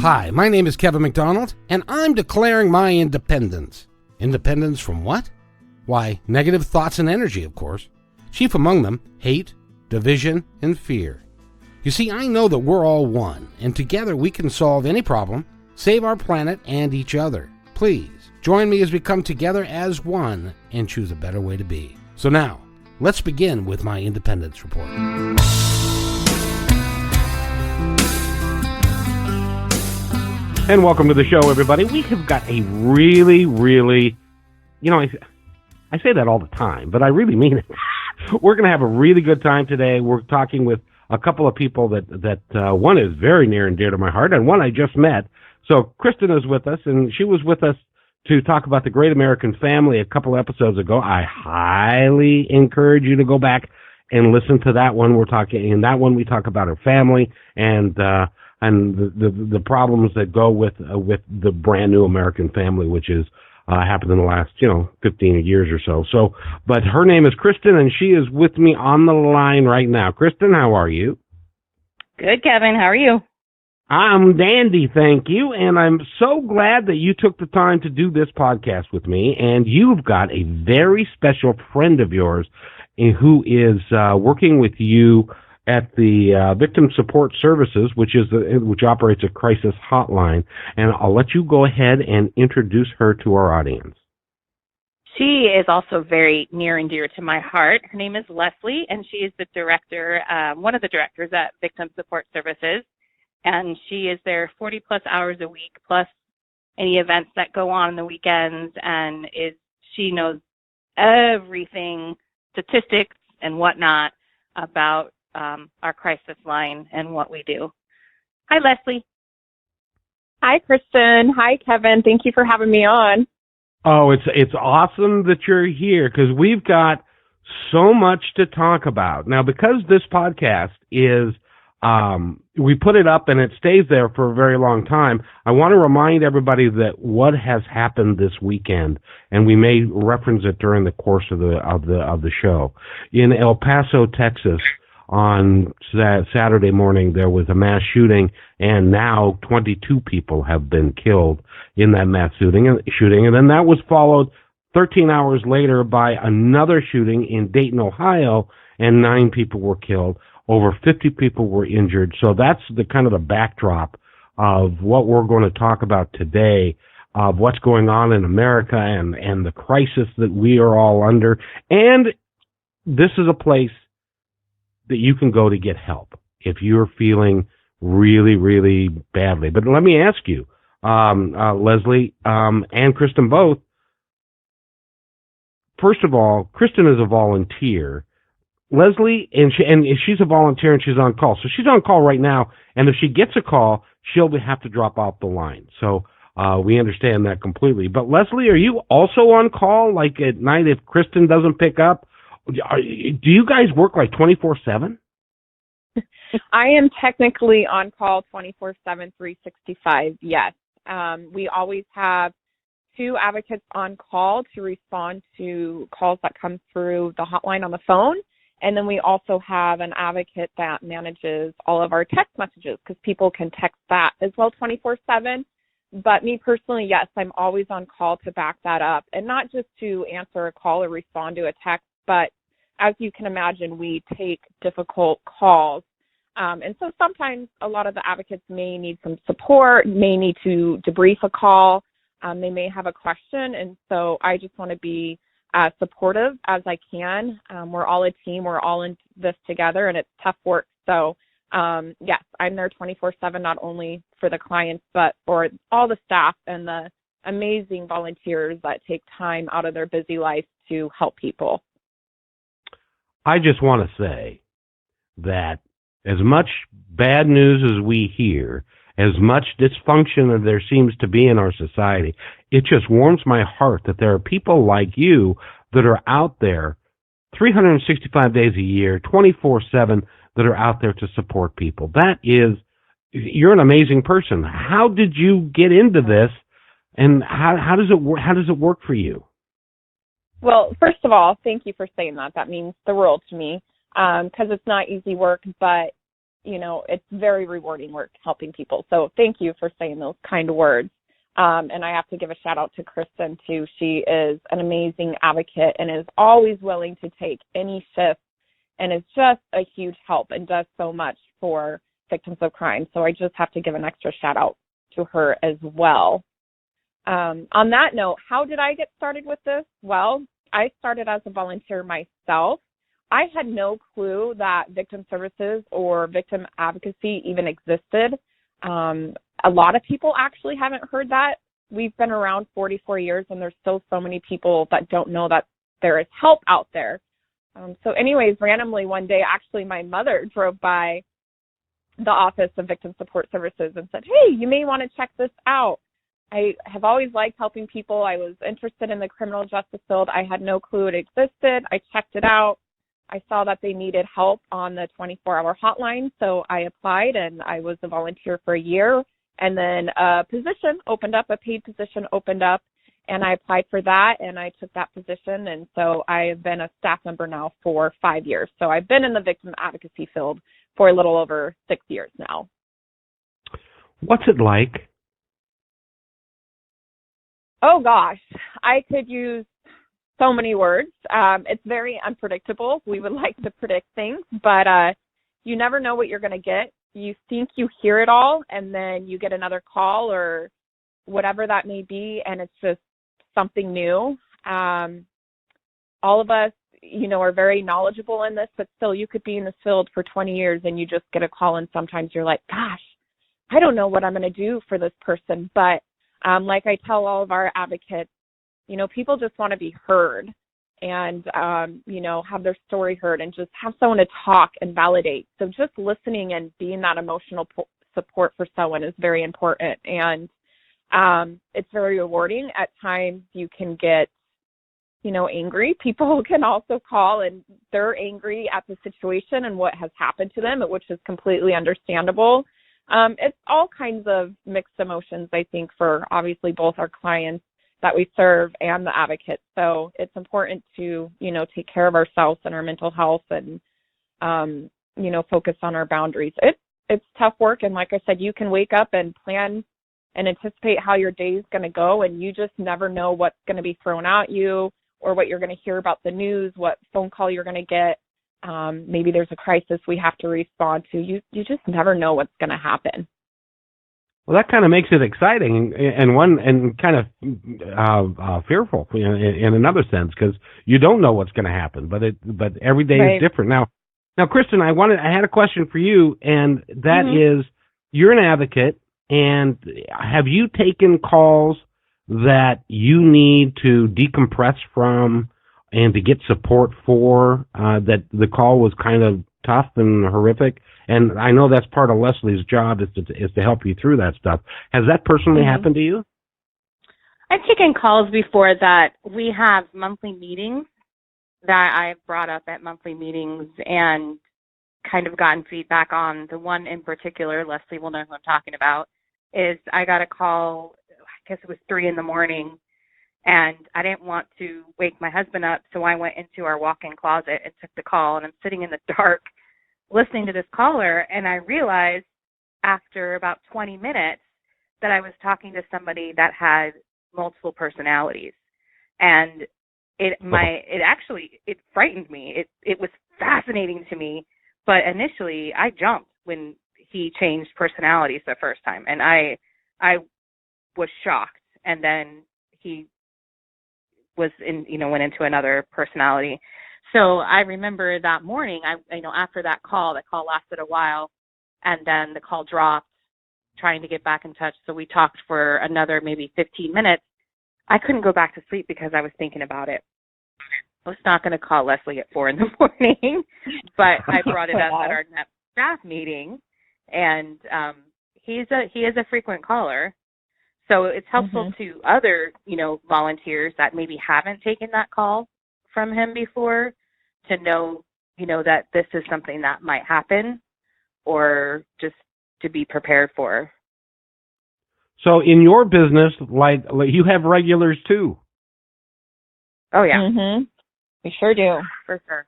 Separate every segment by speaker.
Speaker 1: Hi, my name is Kevin McDonald, and I'm declaring my independence. Independence from what? Why, negative thoughts and energy, of course. Chief among them, hate, division, and fear. You see, I know that we're all one, and together we can solve any problem, save our planet and each other. Please, join me as we come together as one and choose a better way to be. So now, let's begin with my independence report. And welcome to the show, everybody. We have got a really, I say that all the time, but I really mean it. We're going to have a really good time today. We're talking with a couple of people that one is very near and dear to my heart, and one I just met. So Kristen is with us, and she was with us to talk about the Great American Family a couple episodes ago. I highly encourage you to go back and listen to that one. In that one we talk about her family and the problems that go with the brand new American family, which is happened in the last 15 years or so. But her name is Kristen, and she is with me on the line right now. Kristen, how are you?
Speaker 2: Good, Kevin. How are you?
Speaker 1: I'm dandy, thank you, and I'm so glad that you took the time to do this podcast with me. And you've got a very special friend of yours who is working with you at the Victim Support Services, which operates a crisis hotline. And I'll let you go ahead and introduce her to our audience.
Speaker 2: She is also very near and dear to my heart. Her name is Leslie, and she is the director, one of the directors at Victim Support Services. And she is there 40-plus hours a week, plus any events that go on the weekends, and she knows everything, statistics and whatnot, about our crisis line and what we do. Hi, Leslie.
Speaker 3: Hi, Kristen. Hi, Kevin. Thank you for having me on.
Speaker 1: Oh, it's awesome that you're here because we've got so much to talk about. Now, because this podcast is, we put it up and it stays there for a very long time, I want to remind everybody that what has happened this weekend, and we may reference it during the course of the show. In El Paso, Texas, on Saturday morning, there was a mass shooting, and now 22 people have been killed in that mass shooting, and then that was followed 13 hours later by another shooting in Dayton, Ohio, and 9 people were killed. Over 50 people were injured. So that's the kind of the backdrop of what we're going to talk about today, of what's going on in America and the crisis that we are all under. And this is a place that you can go to get help if you're feeling really, really badly. But let me ask you, Leslie and Kristen both, first of all, Kristen is a volunteer. Leslie, and she's a volunteer and she's on call. So she's on call right now, and if she gets a call, she'll have to drop off the line. So we understand that completely. But Leslie, are you also on call, like at night if Kristen doesn't pick up? Do you guys work like 24/7?
Speaker 3: I am technically on call 24/7, 365, yes. We always have 2 advocates on call to respond to calls that come through the hotline on the phone. And then we also have an advocate that manages all of our text messages because people can text that as well 24/7. But me personally, yes, I'm always on call to back that up. And not just to answer a call or respond to a text, but as you can imagine, we take difficult calls. And so sometimes a lot of the advocates may need some support, may need to debrief a call. They may have a question. And so I just want to be as supportive as I can. We're all a team. We're all in this together, and it's tough work. So, yes, I'm there 24/7, not only for the clients, but for all the staff and the amazing volunteers that take time out of their busy life to help people.
Speaker 1: I just want to say that as much bad news as we hear, as much dysfunction as there seems to be in our society, it just warms my heart that there are people like you that are out there 365 days a year, 24/7, that are out there to support people. You're an amazing person. How did you get into this, and how does it work for you?
Speaker 3: Well, first of all, thank you for saying that. That means the world to me, because it's not easy work, but it's very rewarding work helping people. So thank you for saying those kind words. And I have to give a shout out to Kristen too. She is an amazing advocate and is always willing to take any shift and is just a huge help and does so much for victims of crime. So I just have to give an extra shout out to her as well. On that note, how did I get started with this? Well, I started as a volunteer myself. I had no clue that victim services or victim advocacy even existed. A lot of people actually haven't heard that. We've been around 44 years, and there's still so many people that don't know that there is help out there. So anyways, randomly one day, actually, my mother drove by the Office of Victim Support Services and said, hey, you may want to check this out. I have always liked helping people. I was interested in the criminal justice field. I had no clue it existed. I checked it out. I saw that they needed help on the 24-hour hotline, so I applied, and I was a volunteer for a year. And then a position opened up, a paid position opened up, and I applied for that, and I took that position. And so I have been a staff member now for 5 years. So I've been in the victim advocacy field for a little over 6 years now.
Speaker 1: What's it like?
Speaker 3: Oh, gosh. I could use so many words. It's very unpredictable. We would like to predict things, but you never know what you're going to get. You think you hear it all, and then you get another call or whatever that may be, and it's just something new. All of us, are very knowledgeable in this, but still you could be in this field for 20 years and you just get a call, and sometimes you're like, gosh, I don't know what I'm going to do for this person. But like I tell all of our advocates, people just want to be heard and, have their story heard and just have someone to talk and validate. So just listening and being that emotional support for someone is very important. And it's very rewarding. At times you can get, angry. People can also call and they're angry at the situation and what has happened to them, which is completely understandable. It's all kinds of mixed emotions, I think, for obviously both our clients that we serve and the advocates. So it's important to, take care of ourselves and our mental health and, focus on our boundaries. It's tough work. And like I said, you can wake up and plan and anticipate how your day is going to go, and you just never know what's going to be thrown at you or what you're going to hear about the news, what phone call you're going to get. Maybe there's a crisis we have to respond to. You just never know what's going to happen.
Speaker 1: Well, that kind of makes it exciting and kind of fearful in another sense, because you don't know what's going to happen, but every day
Speaker 3: Right.
Speaker 1: is different. Now, Kristen, I had a question for you, and that is, you're an advocate, and have you taken calls that you need to decompress from and to get support for, that the call was kind of tough and horrific? And I know that's part of Leslie's job is to help you through that stuff. Has that personally happened to you?
Speaker 2: I've taken calls before that. We have monthly meetings that I've brought up at monthly meetings and kind of gotten feedback on. The one in particular, Leslie will know who I'm talking about, is I got a call, I guess it was 3 a.m, and I didn't want to wake my husband up, so I went into our walk-in closet and took the call, and I'm sitting in the dark listening to this caller, and I realized after about 20 minutes that I was talking to somebody that had multiple personalities. And it frightened me. It was fascinating to me, but initially I jumped when he changed personalities the first time, and I was shocked. And then he went into another personality. So I remember that morning, after that call lasted a while, and then the call dropped, trying to get back in touch. So we talked for another maybe 15 minutes. I couldn't go back to sleep because I was thinking about it. I was not going to call Leslie at 4 a.m, but I brought it up at our next staff meeting, and he is a frequent caller. So it's helpful to other, volunteers that maybe haven't taken that call from him before to know, that this is something that might happen, or just to be prepared for.
Speaker 1: So in your business, like you have regulars too.
Speaker 2: Oh yeah.
Speaker 3: We sure do.
Speaker 2: For sure.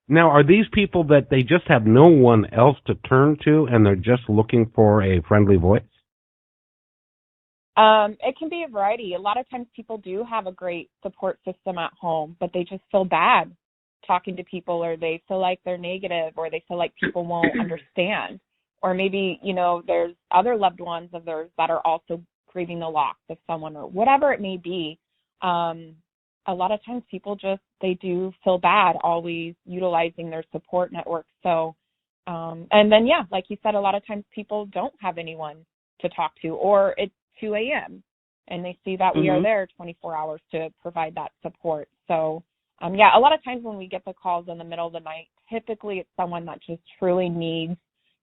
Speaker 1: Now, are these people that they just have no one else to turn to and they're just looking for a friendly voice?
Speaker 3: It can be a variety. A lot of times people do have a great support system at home, but they just feel bad talking to people, or they feel like they're negative, or they feel like people won't understand. Or maybe, there's other loved ones of theirs that are also grieving the loss of someone, or whatever it may be. A lot of times people they do feel bad always utilizing their support network. So, and then, yeah, like you said, a lot of times people don't have anyone to talk to, or it's 2 a.m. and they see that we are there 24 hours to provide that support. So, yeah, a lot of times when we get the calls in the middle of the night, typically it's someone that just truly needs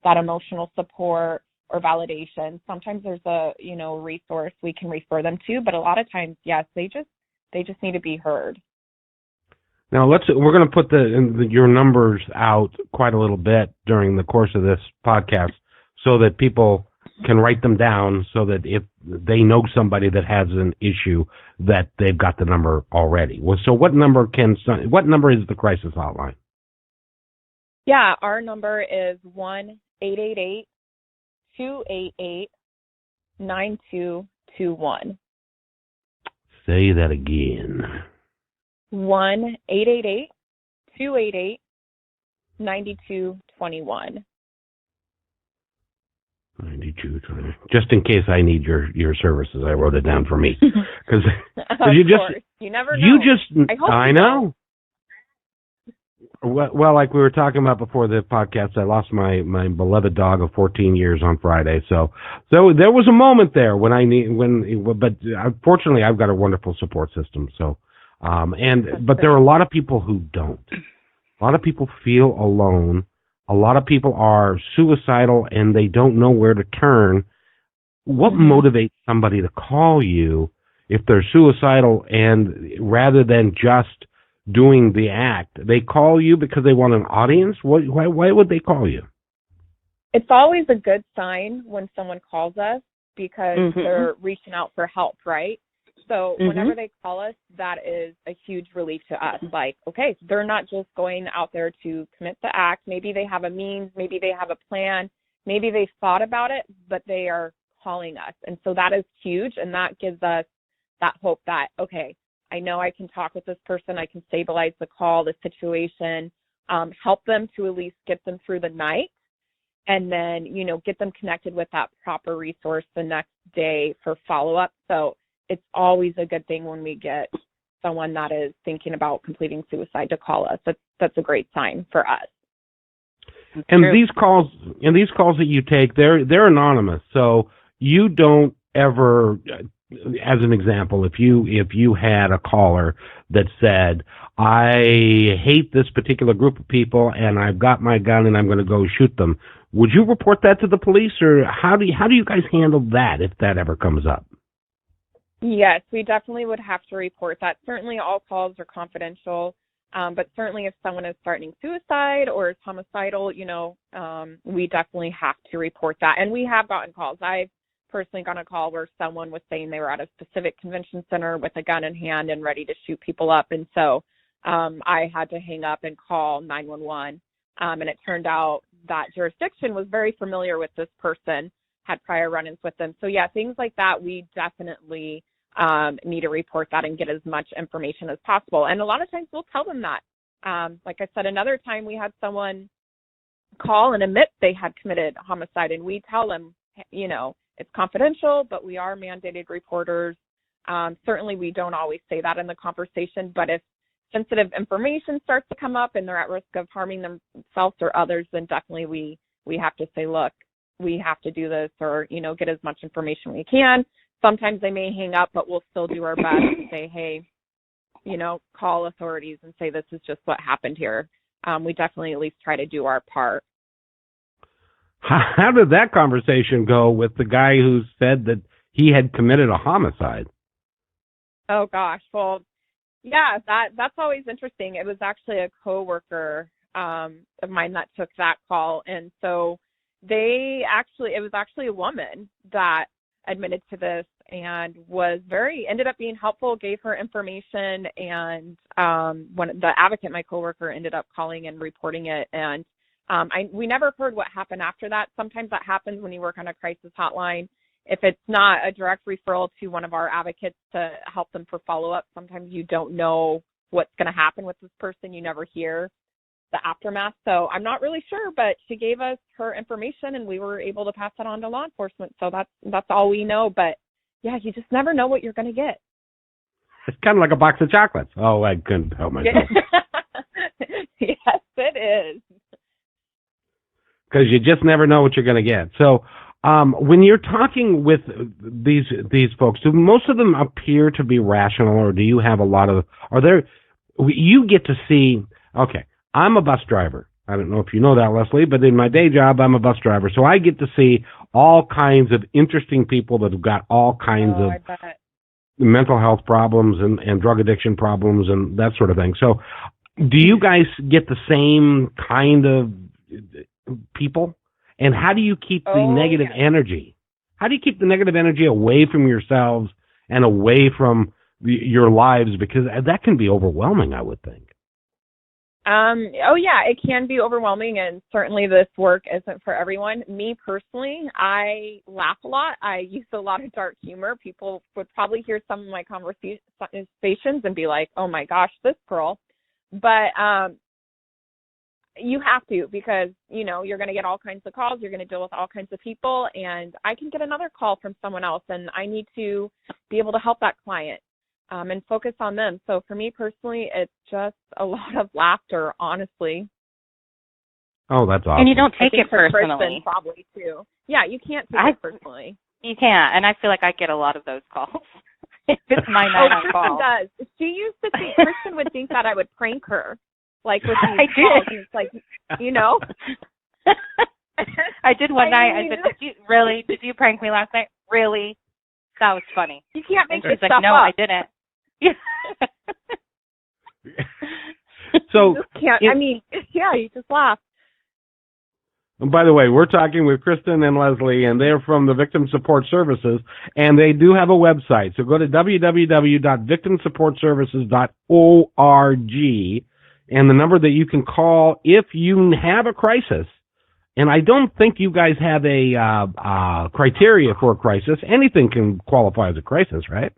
Speaker 3: that emotional support or validation. Sometimes there's a, resource we can refer them to, but a lot of times, yes, they just need to be heard.
Speaker 1: Now we're going to put your numbers out quite a little bit during the course of this podcast so that people can write them down, so that if they know somebody that has an issue, that they've got the number already. Well, so what number is the crisis hotline?
Speaker 3: Yeah, our number is 1-888-288-9221.
Speaker 1: Say that again.
Speaker 3: 1-888-288-9221.
Speaker 1: 9220. Just in case I need your services, I wrote it down for me. Because
Speaker 3: you never know.
Speaker 1: I know. Well, like we were talking about before the podcast, I lost my beloved dog of 14 years on Friday. So there was a moment there but fortunately I've got a wonderful support system. So, but there are a lot of people who don't. A lot of people feel alone. A lot of people are suicidal and they don't know where to turn. What motivates somebody to call you if they're suicidal, and rather than just doing the act, they call you because they want an audience? Why would they call you?
Speaker 3: It's always a good sign when someone calls us because they're reaching out for help, right? So whenever they call us, that is a huge relief to us. Like, okay, they're not just going out there to commit the act. Maybe they have a means, maybe they have a plan, maybe they thought about it, but they are calling us. And so that is huge, and that gives us that hope that, okay, I know I can talk with this person, I can stabilize the call, the situation, help them to at least get them through the night, and then, get them connected with that proper resource the next day for follow-up. So it's always a good thing when we get someone that is thinking about completing suicide to call us. That's a great sign for us.
Speaker 1: And these calls that you take, they're anonymous. So you don't ever, as an example, if you had a caller that said, I hate this particular group of people and I've got my gun and I'm going to go shoot them, would you report that to the police, or how do you guys handle that if that ever comes up?
Speaker 3: Yes, we definitely would have to report that. Certainly all calls are confidential, but certainly if someone is threatening suicide or is homicidal, we definitely have to report that. And we have gotten calls. I've personally gotten a call where someone was saying they were at a specific convention center with a gun in hand and ready to shoot people up. And so I had to hang up and call 911. And it turned out that jurisdiction was very familiar with this person, had prior run-ins with them. So yeah, things like that, we definitely need to report that and get as much information as possible. And a lot of times we'll tell them that. Like I said, another time we had someone call and admit they had committed homicide, and we tell them, it's confidential, but we are mandated reporters. Certainly we don't always say that in the conversation, but if sensitive information starts to come up and they're at risk of harming themselves or others, then definitely we have to say, look, we have to do this, or, get as much information we can. Sometimes they may hang up, but we'll still do our best to say, hey, call authorities and say this is just what happened here. We definitely at least try to do our part.
Speaker 1: How did that conversation go with the guy who said that he had committed a homicide?
Speaker 3: Oh, gosh. Well, yeah, that's always interesting. It was actually a coworker of mine that took that call. And so it was actually a woman that admitted to this and ended up being helpful, gave her information, and when the advocate, my coworker, ended up calling and reporting it, and we never heard what happened after that. Sometimes that happens when you work on a crisis hotline. If it's not a direct referral to one of our advocates to help them for follow-up, sometimes you don't know what's going to happen with this person. You never hear the aftermath. So I'm not really sure, but she gave us her information and we were able to pass that on to law enforcement. So that's all we know. But yeah, you just never know what you're going to get.
Speaker 1: It's kind of like a box of chocolates. Oh, I couldn't help myself.
Speaker 3: Yes, it is.
Speaker 1: Because you just never know what you're going to get. So when you're talking with these folks, do most of them appear to be rational, or do you have a lot of, you get to see, okay, I'm a bus driver. I don't know if you know that, Leslie, but in my day job, I'm a bus driver. So I get to see all kinds of interesting people that have got all kinds of mental health problems and drug addiction problems and that sort of thing. So do you guys get the same kind of people? And how do you keep the negative energy? How do you keep the negative energy away from yourselves and away from your lives? Because that can be overwhelming, I would think.
Speaker 3: It can be overwhelming, and certainly this work isn't for everyone. Me personally, I laugh a lot. I use a lot of dark humor. People would probably hear some of my conversations and be like, oh my gosh, this girl. But you have to, because, you're going to get all kinds of calls. You're going to deal with all kinds of people, and I can get another call from someone else, and I need to be able to help that client and focus on them. So for me personally, it's just a lot of laughter, honestly.
Speaker 1: Oh, that's awesome.
Speaker 2: And you don't take it personally.
Speaker 3: Probably too. Yeah, you can't take it personally.
Speaker 2: You can't, and I feel like I get a lot of those calls. It's my night on call.
Speaker 3: Kristen does. She used to think, Kristen would think that I would prank her, like with these calls. And it's like,
Speaker 2: I did one night. I said, did you prank me last night? Really? That was funny.
Speaker 3: You can't make
Speaker 2: this stuff
Speaker 3: up.
Speaker 2: No, I didn't.
Speaker 1: So
Speaker 3: you just can't. You just laugh.
Speaker 1: And by the way, we're talking with Kristen and Leslie, and they're from the Victim Support Services, and they do have a website. So go to www.victimsupportservices.org, and the number that you can call if you have a crisis. And I don't think you guys have a criteria for a crisis. Anything can qualify as a crisis, right?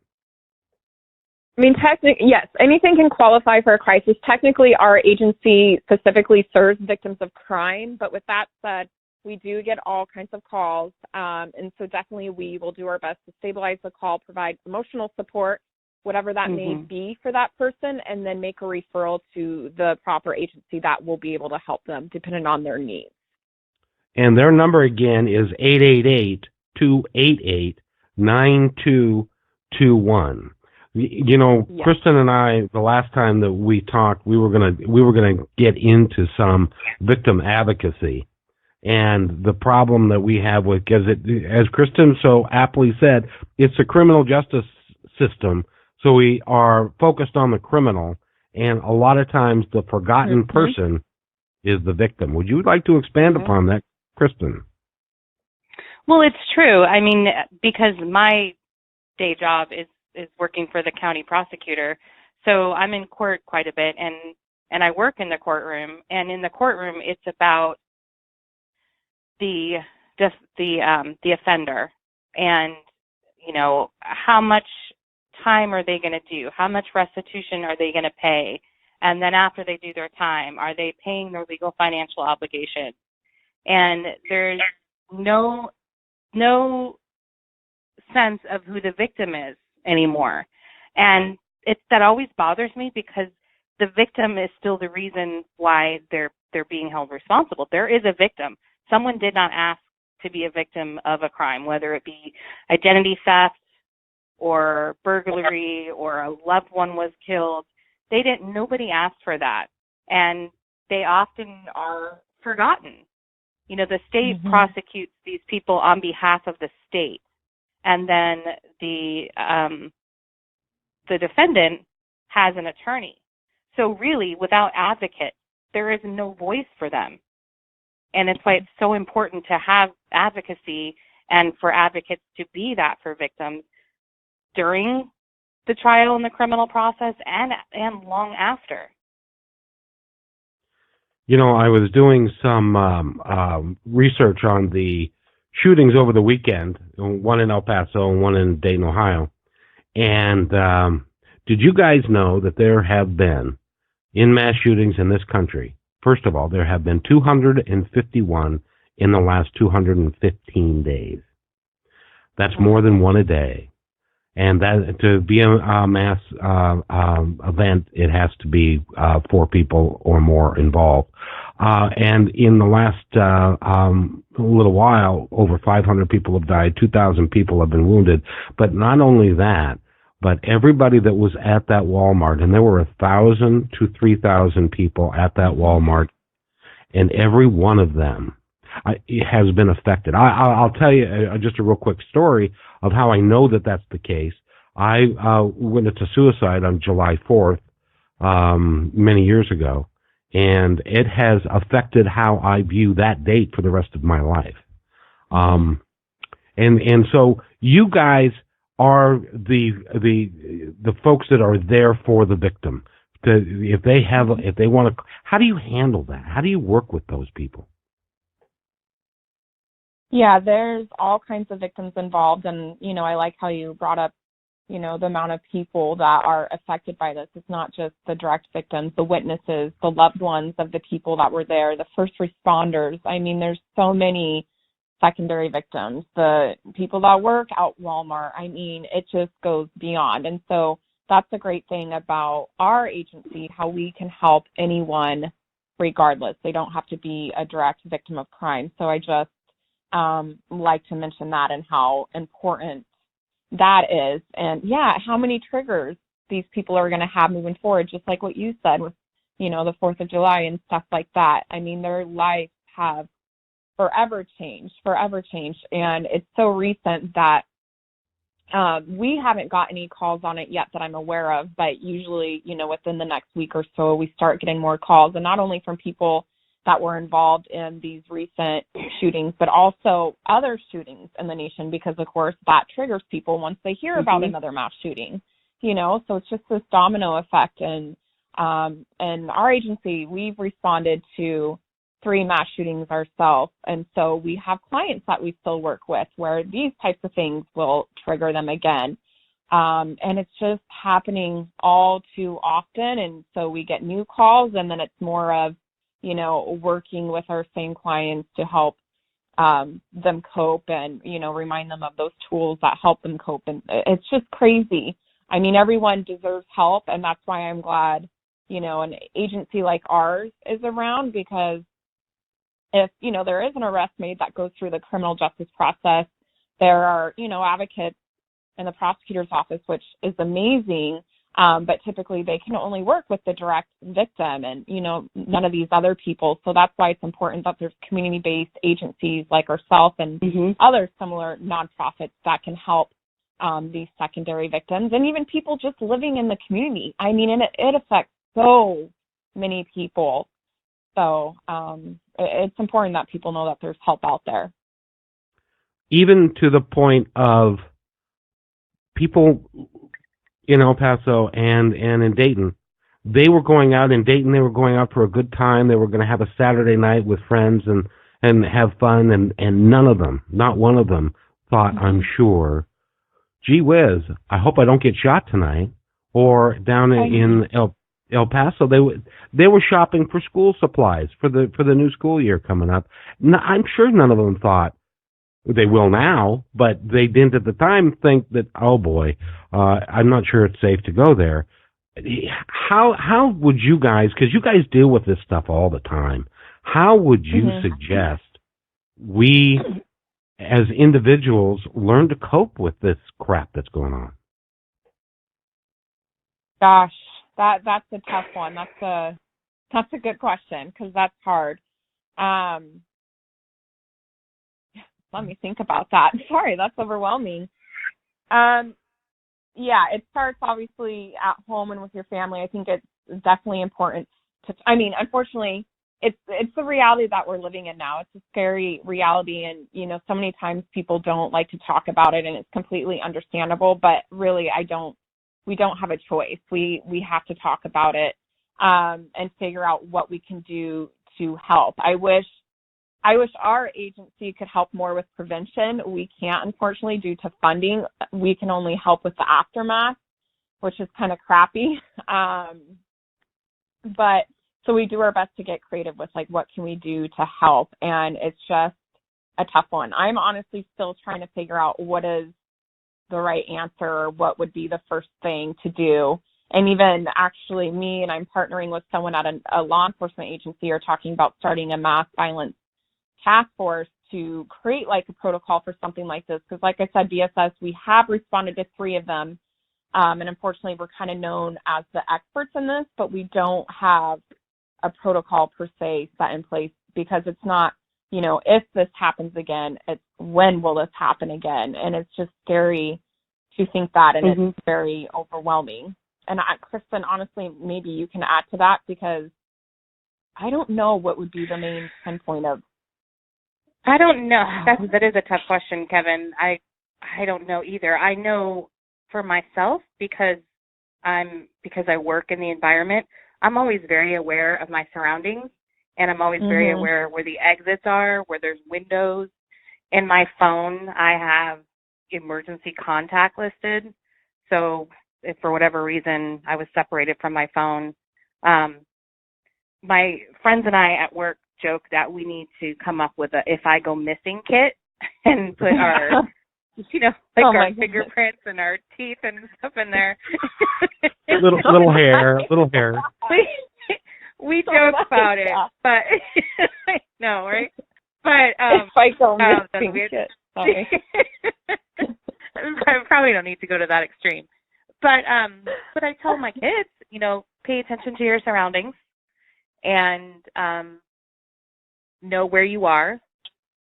Speaker 3: Yes, anything can qualify for a crisis. Technically, our agency specifically serves victims of crime, but with that said, we do get all kinds of calls, and so definitely we will do our best to stabilize the call, provide emotional support, whatever that may be for that person, and then make a referral to the proper agency that will be able to help them, depending on their needs.
Speaker 1: And their number again is 888-288-9221. Yes. Kristen and I, the last time that we talked, we were gonna get into some victim advocacy, and the problem that we have with, because as Kristen so aptly said, it's a criminal justice system, so we are focused on the criminal, and a lot of times the forgotten person is the victim. Would you like to expand upon that, Kristen?
Speaker 2: Well, it's true. I mean, because my day job is working for the county prosecutor, so I'm in court quite a bit, and I work in the courtroom. And in the courtroom, it's about the offender, and how much time are they going to do? How much restitution are they going to pay? And then after they do their time, are they paying their legal financial obligation? And there's no sense of who the victim is anymore. And that always bothers me, because the victim is still the reason why they're being held responsible. There is a victim. Someone did not ask to be a victim of a crime, whether it be identity theft or burglary or a loved one was killed. Nobody asked for that. And they often are forgotten. The state prosecutes these people on behalf of the state. And then the defendant has an attorney. So really, without advocates, there is no voice for them. And it's why it's so important to have advocacy and for advocates to be that for victims during the trial and the criminal process and long after.
Speaker 1: I was doing some research on the shootings over the weekend, one in El Paso and one in Dayton, Ohio. And did you guys know that there have been, in mass shootings in this country, first of all, there have been 251 in the last 215 days. That's more than one a day. And that to be a mass event, it has to be 4 people or more involved. And in the last little while, over 500 people have died, 2,000 people have been wounded. But not only that, but everybody that was at that Walmart, and there were 1,000 to 3,000 people at that Walmart, and every one of them has been affected. I'll tell you just a real quick story of how I know that that's the case. I witnessed a suicide on July 4th many years ago, and it has affected how I view that date for the rest of my life. And so you guys are the folks that are there for the victim. If they want to, how do you handle that? How do you work with those people?
Speaker 3: Yeah, there's all kinds of victims involved, and I like how you brought up the amount of people that are affected by this. It's not just the direct victims, the witnesses, the loved ones of the people that were there, the first responders. I mean, there's so many secondary victims, the people that work out Walmart. I mean, it just goes beyond. And so that's the great thing about our agency, how we can help anyone regardless. They don't have to be a direct victim of crime. So I just like to mention that and how important that is. And yeah, how many triggers these people are going to have moving forward, just like what you said with, the 4th of July and stuff like that. I mean, their lives have forever changed. And it's so recent that we haven't got any calls on it yet that I'm aware of, but usually, within the next week or so, we start getting more calls, and not only from people that were involved in these recent shootings, but also other shootings in the nation, because of course that triggers people once they hear about another mass shooting, so it's just this domino effect. And our agency, we've responded to 3 mass shootings ourselves. And so we have clients that we still work with where these types of things will trigger them again. And it's just happening all too often. And so we get new calls, and then it's more of, working with our same clients to help them cope and, remind them of those tools that help them cope. And it's just crazy. I mean, everyone deserves help, and that's why I'm glad, an agency like ours is around, because if, there is an arrest made that goes through the criminal justice process, there are, advocates in the prosecutor's office, which is amazing. But typically they can only work with the direct victim and, none of these other people. So that's why it's important that there's community-based agencies like ourselves and other similar nonprofits that can help these secondary victims and even people just living in the community. I mean, and it affects so many people. So it's important that people know that there's help out there.
Speaker 1: Even to the point of people in El Paso and in Dayton, they were going out in Dayton. They were going out for a good time. They were going to have a Saturday night with friends and have fun. And none of them, not one of them, thought, I'm sure, gee whiz, I hope I don't get shot tonight. Or down in El Paso, they were shopping for school supplies for the new school year coming up. I'm sure none of them thought, they will now, but they didn't at the time think that, oh boy, I'm not sure it's safe to go there. How would you guys, because you guys deal with this stuff all the time, how would you suggest we as individuals learn to cope with this crap that's going on?
Speaker 3: Gosh, that's a tough one. That's a good question, because that's hard. Let me think about that. Sorry, that's overwhelming. Yeah, it starts obviously at home and with your family. I think it's definitely important unfortunately, it's the reality that we're living in now. It's a scary reality, and so many times people don't like to talk about it, and it's completely understandable, but really I don't we don't have a choice. We have to talk about it and figure out what we can do to help. I wish our agency could help more with prevention. We can't, unfortunately, due to funding. We can only help with the aftermath, which is kind of crappy. But so we do our best to get creative with like, what can we do to help? And it's just a tough one. I'm honestly still trying to figure out what is the right answer, what would be the first thing to do. And even actually me, and I'm partnering with someone at a law enforcement agency, are talking about starting a mass violence task force to create like a protocol for something like this. Because like I said, BSS, we have responded to 3 of them. And unfortunately, we're kind of known as the experts in this, but we don't have a protocol per se set in place, because it's not, if this happens again, it's when will this happen again? And it's just scary to think that, and it's very overwhelming. And Kristen, honestly, maybe you can add to that, because I don't know what would be the main pinpoint of.
Speaker 2: I don't know. That is a tough question, Kevin. I don't know either. I know for myself, because I work in the environment, I'm always very aware of my surroundings, and I'm always very aware where the exits are, where there's windows. In my phone, I have emergency contact listed. So if for whatever reason I was separated from my phone, my friends and I at work joke that we need to come up with a "if I go missing" kit and put our, our fingerprints and our teeth and stuff in there.
Speaker 1: little hair.
Speaker 2: We joke about it, but no, right? But
Speaker 3: if I go missing kit, sorry.
Speaker 2: I probably don't need to go to that extreme. But I tell my kids, pay attention to your surroundings and know where you are.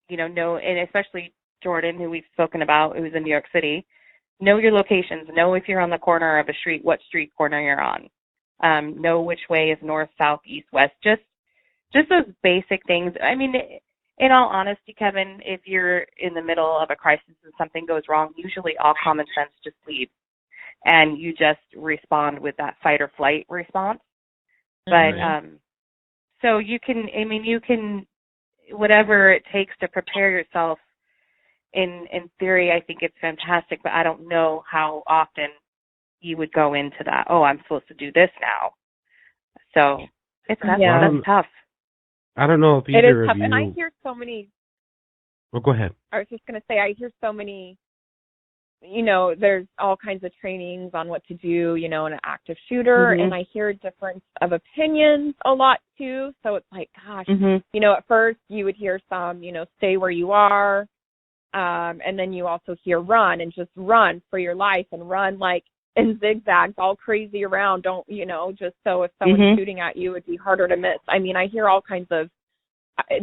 Speaker 2: Know, and especially Jordan, who we've spoken about, who's in New York City, know your locations. Know if you're on the corner of a street, what street corner you're on. Know which way is north, south, east, west. Just those basic things. I mean, in all honesty, Kevin, if you're in the middle of a crisis and something goes wrong, usually all common sense just leaves, and you just respond with that fight or flight response. But so you can, whatever it takes to prepare yourself. In theory, I think it's fantastic, but I don't know how often you would go into that. Oh, I'm supposed to do this now. So that's tough.
Speaker 1: I don't know if either
Speaker 3: of you. It is tough,
Speaker 1: you...
Speaker 3: and I hear so many.
Speaker 1: Well, go ahead.
Speaker 3: I was just going to say, I hear so many. There's all kinds of trainings on what to do, in an active shooter, and I hear difference of opinions a lot too. So it's like, gosh, at first you would hear some, stay where you are. And then you also hear run, and just run for your life, and run like in zigzags all crazy around. Don't, just so if someone's shooting at you, it'd be harder to miss. I mean, I hear all kinds of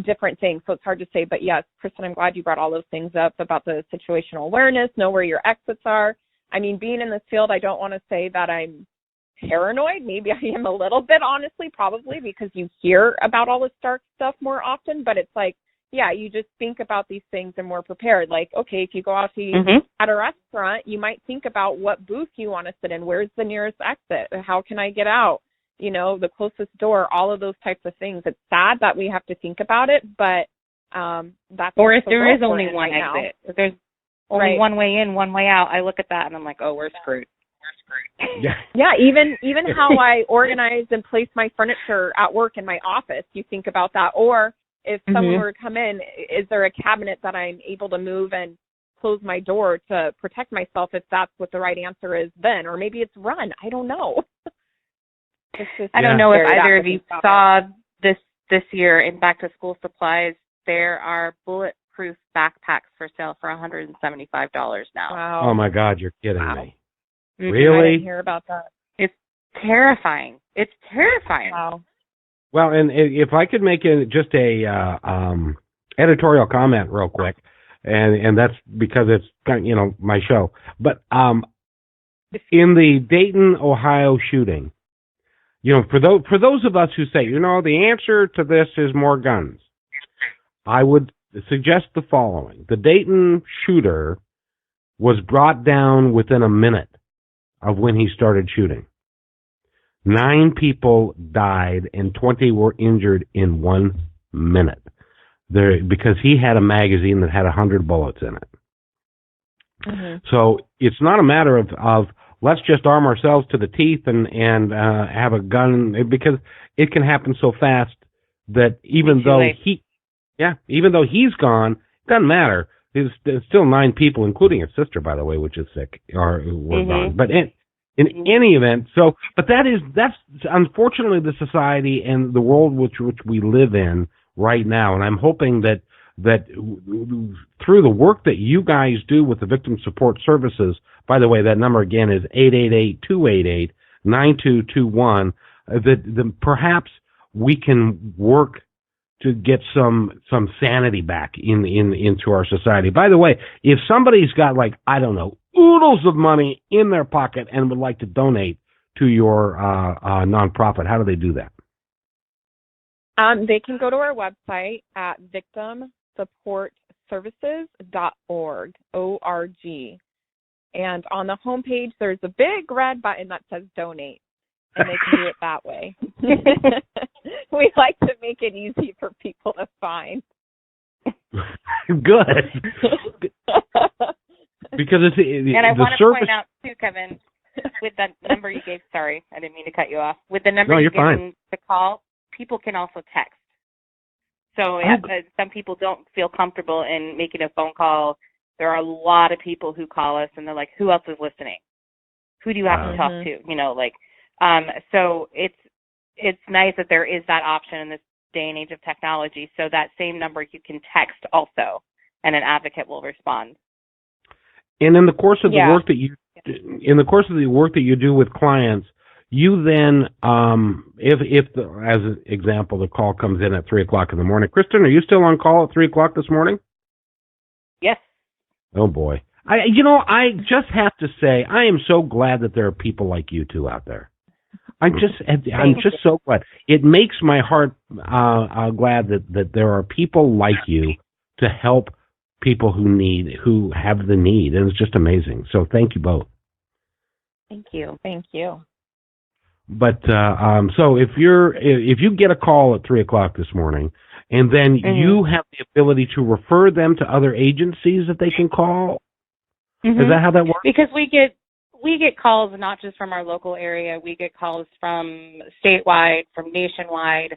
Speaker 3: different things, so it's hard to say. But yes, Kristen, I'm glad you brought all those things up about the situational awareness, know where your exits are. I mean, being in this field, I don't want to say that I'm paranoid. Maybe I am a little bit, honestly, probably, because you hear about all this dark stuff more often. But it's like, yeah, you just think about these things and more prepared. Like, okay, if you go out to eat at a restaurant, you might think about what booth you want to sit in. Where's the nearest exit? How can I get out? The closest door, all of those types of things. It's sad that we have to think about it, but that's... Or
Speaker 2: if there is only one exit. If there's only one way in, one way out, I look at that and I'm like, oh, we're screwed.
Speaker 3: Yeah, even how I organize and place my furniture at work in my office, you think about that. Or if someone were to come in, is there a cabinet that I'm able to move and close my door to protect myself if that's what the right answer is then? Or maybe it's run. I don't know.
Speaker 2: I don't know if either of you saw this year in back to school supplies. There are bulletproof backpacks for sale for $175 now.
Speaker 3: Wow.
Speaker 1: Oh my God, you're kidding me.
Speaker 3: Really? I didn't hear about that.
Speaker 2: It's terrifying.
Speaker 3: Wow.
Speaker 1: Well, and if I could make just a editorial comment real quick, and that's because it's my show. But in the Dayton, Ohio shooting, for those of us who say, the answer to this is more guns, I would suggest the following: the Dayton shooter was brought down within a minute. of when he started shooting. 9 people died and 20 were injured in 1 minute. Because he had a magazine that had 100 bullets in it. Mm-hmm. So it's not a matter of let's just arm ourselves to the teeth and have a gun, because it can happen so fast that even though he's gone, it doesn't matter. There's still 9 people, including his sister, by the way, which is sick, were gone. But in any event, but that's unfortunately the society and the world which we live in right now. And I'm hoping that through the work that you guys do with the Victim Support Services, by the way, that number again is 888-288-9221, that perhaps we can work to get some sanity back into our society. By the way, if somebody's got, like, I don't know, oodles of money in their pocket and would like to donate to your nonprofit, how do they do that?
Speaker 3: They can go to our website at victimsupportservices.org, O-R-G. And on the homepage, there's a big red button that says donate, and they can do it that way. We like to make it easy for people to find.
Speaker 1: Good. Because
Speaker 2: and I want to point out, too, Kevin, with the number you gave, sorry, I didn't mean to cut you off. With the number you gave to call, people can also text. So some people don't feel comfortable in making a phone call. There are a lot of people who call us, and they're like, who else is listening? Who do you have to talk to? So it's nice that there is that option in this day and age of technology. So that same number you can text also, and an advocate will respond.
Speaker 1: And in the course of the work that you do with clients, you then, as an example, the call comes in at 3:00 in the morning. Kristen, are you still on call at 3:00 this morning?
Speaker 2: Yes.
Speaker 1: Oh boy. I just have to say, I am so glad that there are people like you two out there. I'm just so glad. It makes my heart glad that there are people like you to help people who have the need, and it's just amazing. So thank you both.
Speaker 2: Thank you.
Speaker 1: But so if you get a call at 3:00 this morning, and then you have the ability to refer them to other agencies that they can call, is that how that works?
Speaker 2: Because we get calls not just from our local area. We get calls from statewide, from nationwide.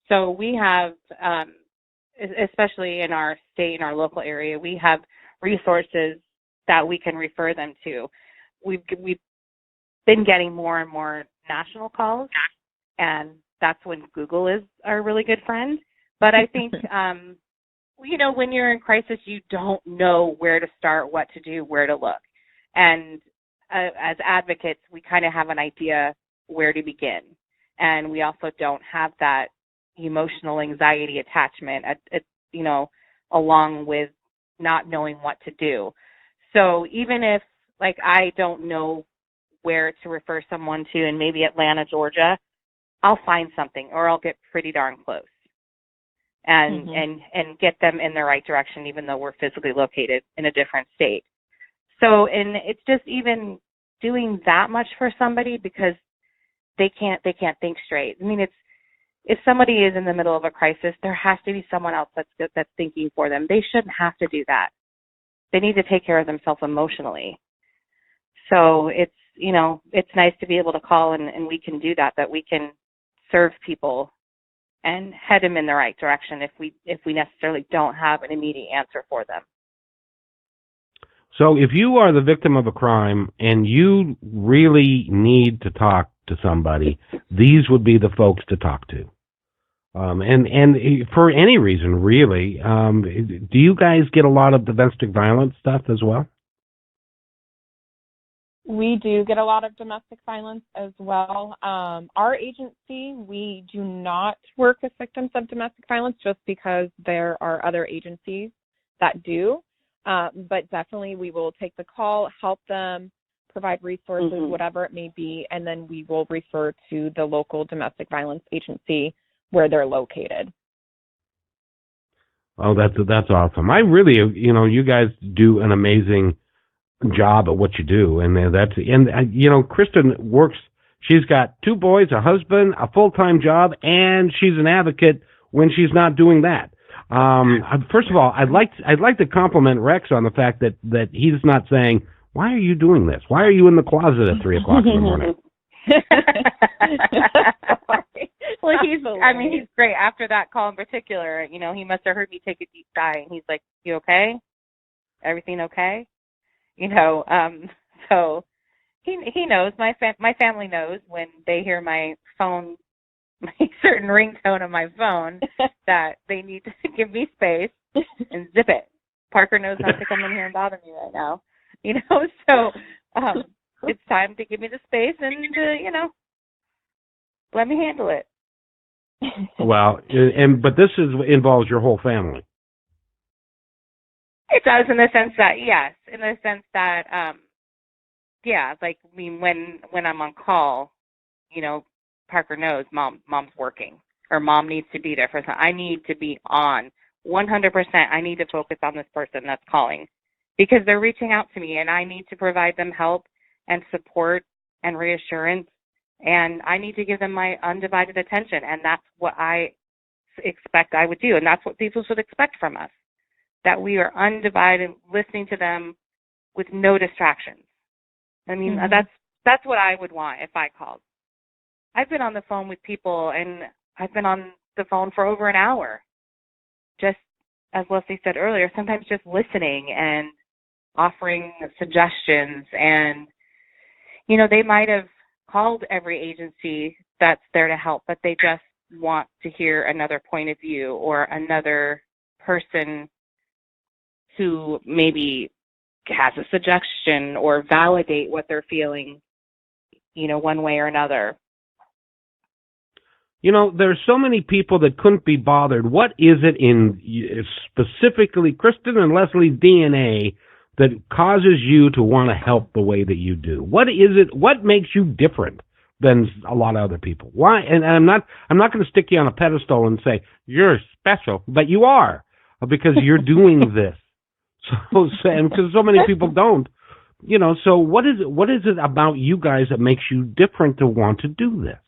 Speaker 2: So we have, especially in our state, in our local area, we have resources that we can refer them to. We've been getting more and more national calls, and that's when Google is our really good friend. But I think, when you're in crisis, you don't know where to start, what to do, where to look. And as advocates, we kind of have an idea where to begin. And we also don't have that emotional anxiety attachment, along with not knowing what to do. So even if, I don't know where to refer someone to in maybe Atlanta, Georgia, I'll find something, or I'll get pretty darn close and get them in the right direction, even though we're physically located in a different state. So, and it's just even doing that much for somebody because they can't think straight. I mean, if somebody is in the middle of a crisis, there has to be someone else that's thinking for them. They shouldn't have to do that. They need to take care of themselves emotionally. So it's nice to be able to call and we can do that we can serve people and head them in the right direction if we necessarily don't have an immediate answer for them.
Speaker 1: So if you are the victim of a crime and you really need to talk to somebody, these would be the folks to talk to. And for any reason, really, do you guys get a lot of domestic violence stuff as well?
Speaker 3: We do get a lot of domestic violence as well. Our agency, we do not work with victims of domestic violence just because there are other agencies that do. But definitely we will take the call, help them, provide resources, whatever it may be, and then we will refer to the local domestic violence agency where they're located.
Speaker 1: Oh, that's awesome. I really, you guys do an amazing job at what you do, and Kristen works. She's got 2 boys, a husband, a full-time job, and she's an advocate when she's not doing that. First of all, I'd like to compliment Rex on the fact that he's not saying, "Why are you doing this? Why are you in the closet at 3:00 in the morning?"
Speaker 2: Well, he's great. After that call in particular, he must have heard me take a deep sigh, and he's like, "You okay? Everything okay?" So he knows. My family knows when they hear my phone, my certain ringtone on my phone, that they need to give me space and zip it. Parker knows not to come in here and bother me right now. So it's time to give me the space and let me handle it.
Speaker 1: Well, but this involves your whole family.
Speaker 2: It does, in the sense that when I'm on call, Parker knows mom's working, or mom needs to be there for something. I need to be on 100%. I need to focus on this person that's calling, because they're reaching out to me, and I need to provide them help and support and reassurance, and I need to give them my undivided attention, and that's what I expect I would do, and that's what people should expect from us, that we are undivided, listening to them with no distractions. I mean, that's what I would want if I called. I've been on the phone with people, and I've been on the phone for over an hour, just as Leslie said earlier, sometimes just listening and offering suggestions. And, they might have called every agency that's there to help, but they just want to hear another point of view, or another person who maybe has a suggestion or validate what they're feeling, one way or another.
Speaker 1: There's so many people that couldn't be bothered. What is it in specifically Kristen and Leslie's DNA that causes you to want to help the way that you do? What is it? What makes you different than a lot of other people? Why? And I'm not going to stick you on a pedestal and say you're special, but you are, because you're doing this. And because so many people don't, so what is it about you guys that makes you different to want to do this?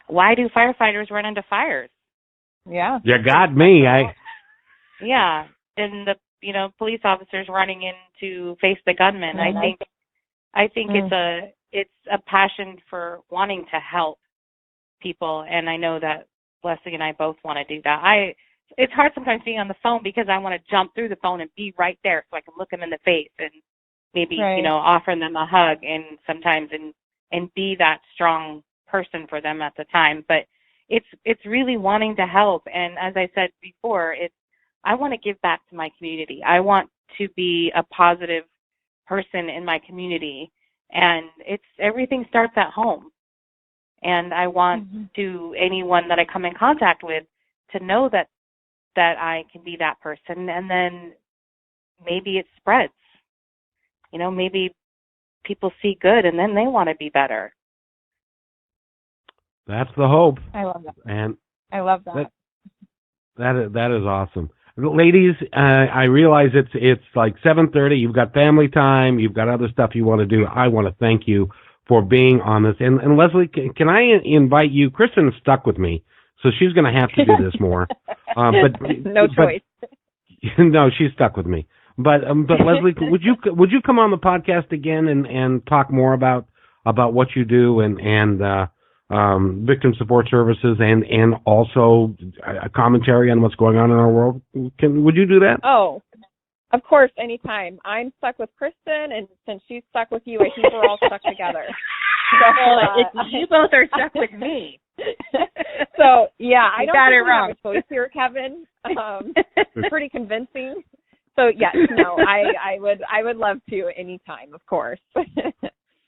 Speaker 2: Why do firefighters run into fires?
Speaker 3: Yeah.
Speaker 1: You got me.
Speaker 2: Yeah. And the, police officers running in to face the gunman. I think it's a passion for wanting to help people. And I know that Leslie and I both want to do that. It's hard sometimes being on the phone, because I want to jump through the phone and be right there so I can look them in the face and maybe, offer them a hug, and sometimes and be that strong person for them at the time. But it's really wanting to help. And as I said before, I want to give back to my community. I want to be a positive person in my community, and everything starts at home. And I want to anyone that I come in contact with to know that I can be that person, and then maybe it spreads. Maybe people see good, and then they want to be better.
Speaker 1: That's the hope.
Speaker 3: I love that.
Speaker 1: And
Speaker 3: I love that.
Speaker 1: That is awesome. Ladies, I realize it's like 7:30. You've got family time. You've got other stuff you want to do. I want to thank you for being on this. And Leslie, can I invite you? Kristen stuck with me, so she's going to have to do this more.
Speaker 3: No choice.
Speaker 1: No, she's stuck with me. But Leslie, would you come on the podcast again and talk more about what you do and victim support services and also a commentary on what's going on in our world? Would you do that?
Speaker 3: Oh, of course, anytime. I'm stuck with Kristen, and since she's stuck with you, I think we're all stuck together.
Speaker 2: So, you both are stuck with me.
Speaker 3: So yeah, I don't
Speaker 2: got
Speaker 3: think
Speaker 2: it
Speaker 3: we
Speaker 2: wrong.
Speaker 3: have a choice here, Kevin. Pretty convincing. So yes, no, I would love to anytime, of course.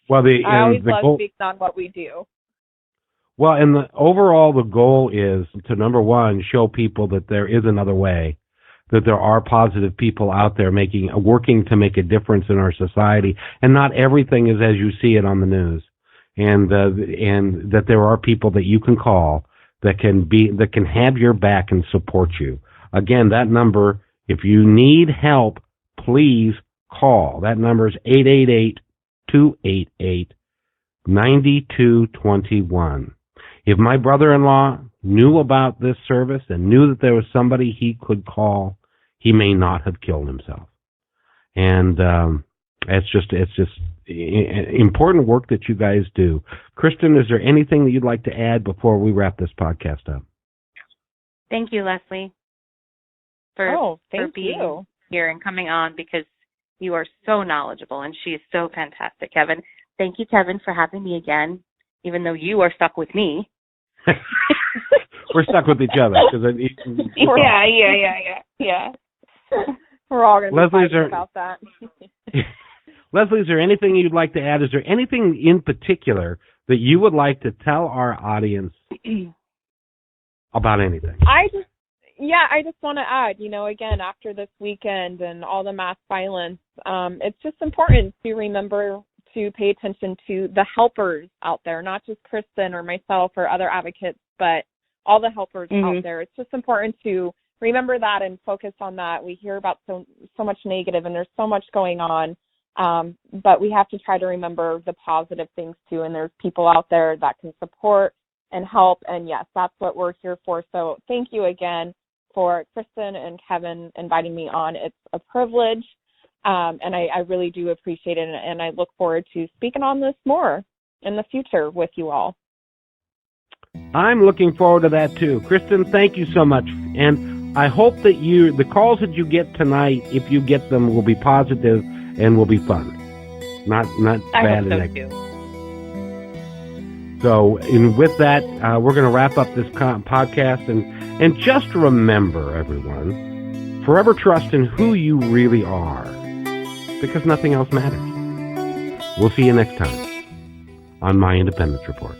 Speaker 1: Well,
Speaker 3: I always love speaking on what we do.
Speaker 1: Well, and the goal is to, number one, show people that there is another way, that there are positive people out there working to make a difference in our society, and not everything is as you see it on the news, and that there are people that you can call that can have your back and support you. Again, that number, if you need help, please call. That number is 888-288-9221. If my brother-in-law knew about this service and knew that there was somebody he could call, he may not have killed himself. And it's just important work that you guys do. Kristen, is there anything that you'd like to add before we wrap this podcast up?
Speaker 2: Thank you, Leslie, for being here and coming on, because you are so knowledgeable and she is so fantastic. Kevin, thank you, Kevin, for having me again, even though you are stuck with me.
Speaker 1: We're stuck with each other.
Speaker 3: Yeah. We're all going to be fighting about that.
Speaker 1: Leslie, is there anything you'd like to add? Is there anything in particular that you would like to tell our audience about anything?
Speaker 3: I just want to add, again, after this weekend and all the mass violence, it's just important to remember to pay attention to the helpers out there, not just Kristen or myself or other advocates, but all the helpers out there. It's just important to remember that and focus on that. We hear about so much negative, and there's so much going on, but we have to try to remember the positive things too, and there's people out there that can support and help, and yes, that's what we're here for. So thank you again for Kristen and Kevin inviting me on. It's a privilege, and I really do appreciate it, and I look forward to speaking on this more in the future with you all.
Speaker 1: I'm looking forward to that too. Kristen, thank you so much, and I hope that the calls that you get tonight, if you get them, will be positive and will be fun, not bad and negative. So, and with that, we're going to wrap up this podcast, and just remember, everyone, forever trust in who you really are, because nothing else matters. We'll see you next time on My Independence Report.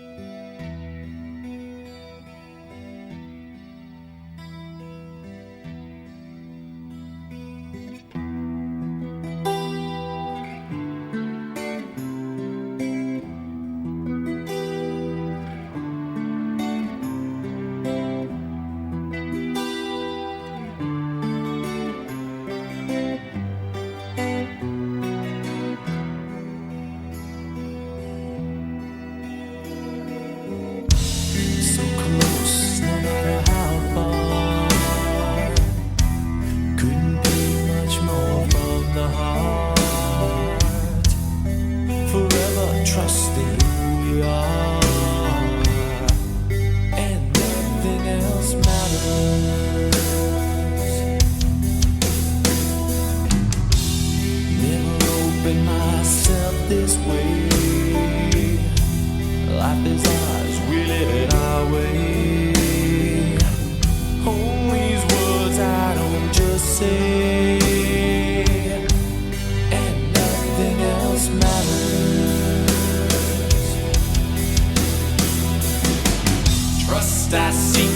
Speaker 4: I seek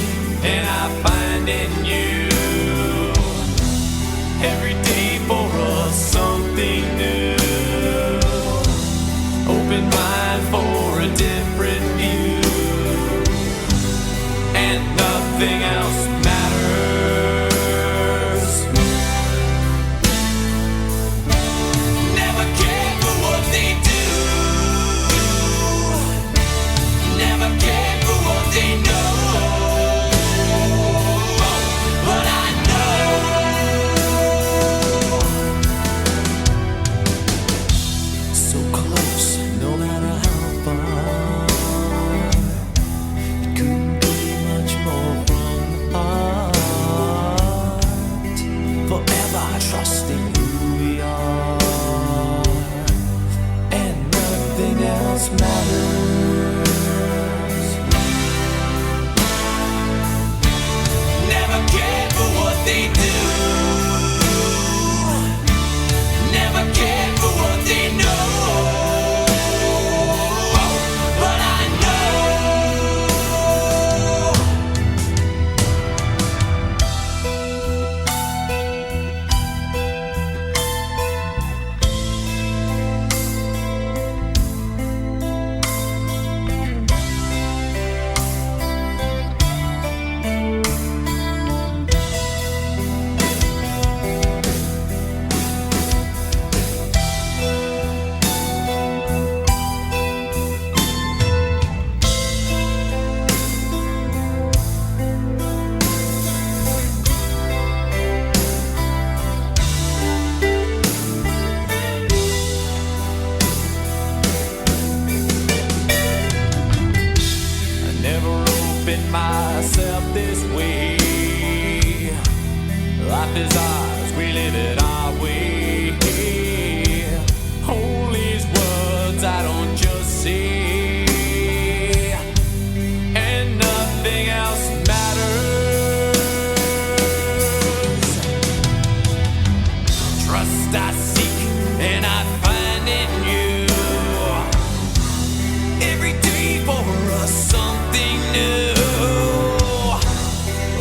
Speaker 4: and I find in you every day for us something new. Open mind for a different view, and nothing else matters. Never care for what they do, never care for what they know. keeping myself this way. Life is ours, we live it our way. All these words I don't just say, and nothing else matters. Trust I seek and I find in you. Every day for us something new.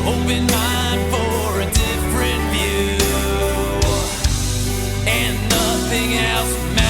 Speaker 4: Open mind for a different view, and nothing else matters.